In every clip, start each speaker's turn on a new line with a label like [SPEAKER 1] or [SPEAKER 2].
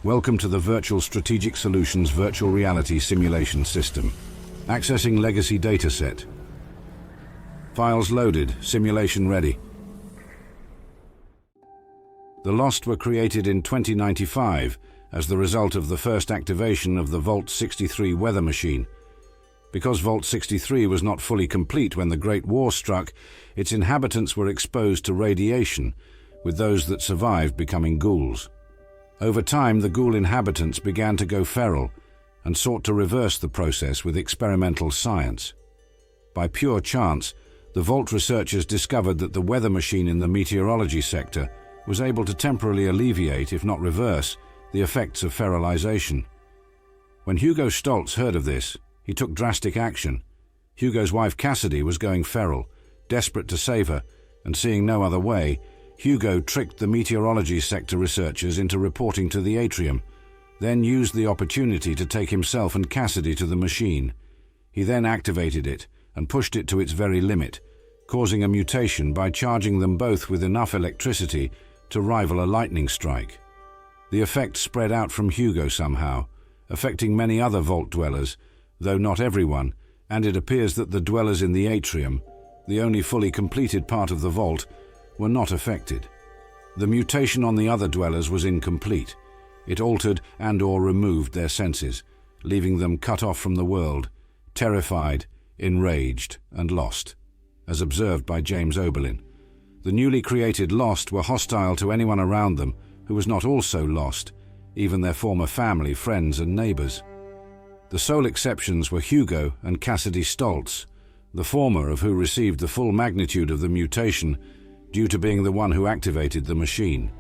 [SPEAKER 1] Welcome to the Virtual Strategic Solutions Virtual Reality Simulation System. Accessing Legacy Dataset. Files loaded, simulation ready. The Lost were created in 2095 as the result of the first activation of the Vault 63 weather machine. Because Vault 63 was not fully complete when the Great War struck, its inhabitants were exposed to radiation, with those that survived becoming ghouls. Over time, the ghoul inhabitants began to go feral and sought to reverse the process with experimental science. By pure chance, the Vault researchers discovered that the weather machine in the meteorology sector was able to temporarily alleviate, if not reverse, the effects of feralization. When Hugo Stoltz heard of this, he took drastic action. Hugo's wife Cassidy was going feral. Desperate to save her, and seeing no other way, Hugo tricked the meteorology sector researchers into reporting to the atrium, then used the opportunity to take himself and Cassidy to the machine. He then activated it and pushed it to its very limit, causing a mutation by charging them both with enough electricity to rival a lightning strike. The effect spread out from Hugo somehow, affecting many other Vault dwellers, though not everyone, and it appears that the dwellers in the atrium, the only fully completed part of the Vault, were not affected. The mutation on the other dwellers was incomplete. It altered and/or removed their senses, leaving them cut off from the world, terrified, enraged, and lost, as observed by James Oberlin. The newly created Lost were hostile to anyone around them who was not also lost, even their former family, friends, and neighbors. The sole exceptions were Hugo and Cassidy Stoltz, the former of who received the full magnitude of the mutation due to being the one who activated the machine.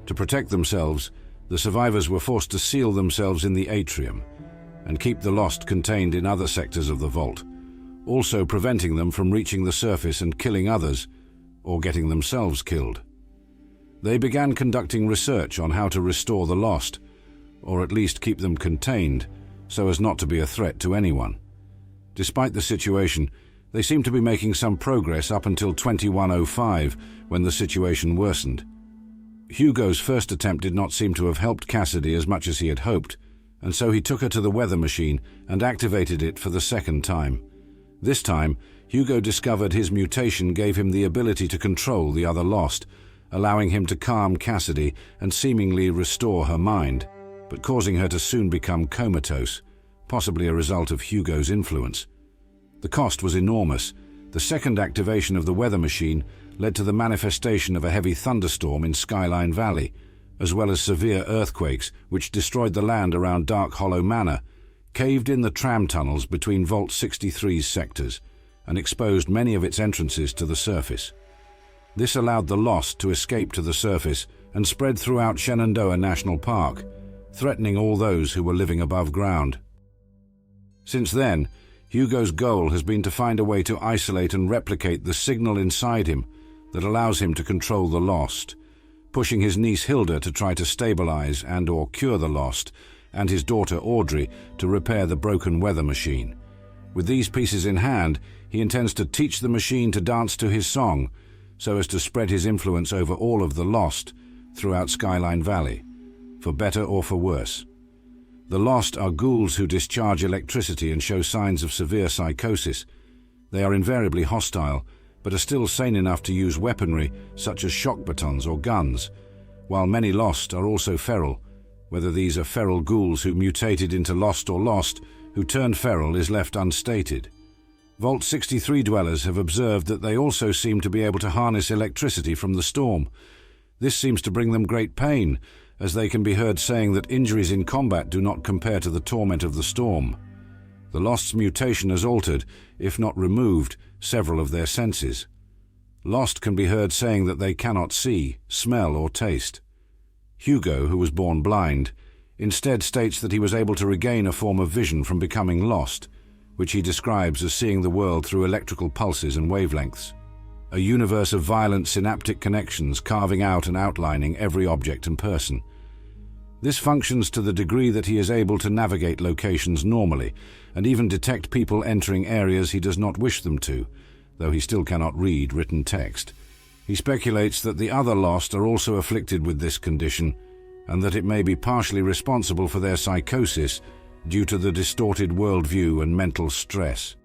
[SPEAKER 1] To protect themselves, the survivors were forced to seal themselves in the atrium and keep the Lost contained in other sectors of the Vault, also preventing them from reaching the surface and killing others or getting themselves killed. They began conducting research on how to restore the Lost, or at least keep them contained so as not to be a threat to anyone. Despite the situation, they seemed to be making some progress up until 2105, when the situation worsened. Hugo's first attempt did not seem to have helped Cassidy as much as he had hoped, and so he took her to the weather machine and activated it for the second time. This time, Hugo discovered his mutation gave him the ability to control the other Lost, allowing him to calm Cassidy and seemingly restore her mind, but causing her to soon become comatose, possibly a result of Hugo's influence. The cost was enormous. The second activation of the weather machine led to the manifestation of a heavy thunderstorm in Skyline Valley, as well as severe earthquakes which destroyed the land around Dark Hollow Manor, caved in the tram tunnels between Vault 63's sectors, and exposed many of its entrances to the surface. This allowed the Lost to escape to the surface and spread throughout Shenandoah National Park, threatening all those who were living above ground. Since then, Hugo's goal has been to find a way to isolate and replicate the signal inside him that allows him to control the Lost, pushing his niece Hilda to try to stabilize and/or cure the Lost, and his daughter Audrey to repair the broken weather machine. With these pieces in hand, he intends to teach the machine to dance to his song, so as to spread his influence over all of the Lost throughout Skyline Valley, for better or for worse. The Lost are ghouls who discharge electricity and show signs of severe psychosis. They are invariably hostile, but are still sane enough to use weaponry such as shock batons or guns, while many Lost are also feral. Whether these are feral ghouls who mutated into Lost or Lost who turned feral is left unstated. Vault 63 dwellers have observed that they also seem to be able to harness electricity from the storm. This seems to bring them great pain, as they can be heard saying that injuries in combat do not compare to the torment of the storm. The Lost's mutation has altered, if not removed, several of their senses. Lost can be heard saying that they cannot see, smell, or taste. Hugo, who was born blind, instead states that he was able to regain a form of vision from becoming lost, which he describes as seeing the world through electrical pulses and wavelengths. A universe of violent synaptic connections carving out and outlining every object and person. This functions to the degree that he is able to navigate locations normally and even detect people entering areas he does not wish them to, though he still cannot read written text. He speculates that the other Lost are also afflicted with this condition, and that it may be partially responsible for their psychosis due to the distorted worldview and mental stress.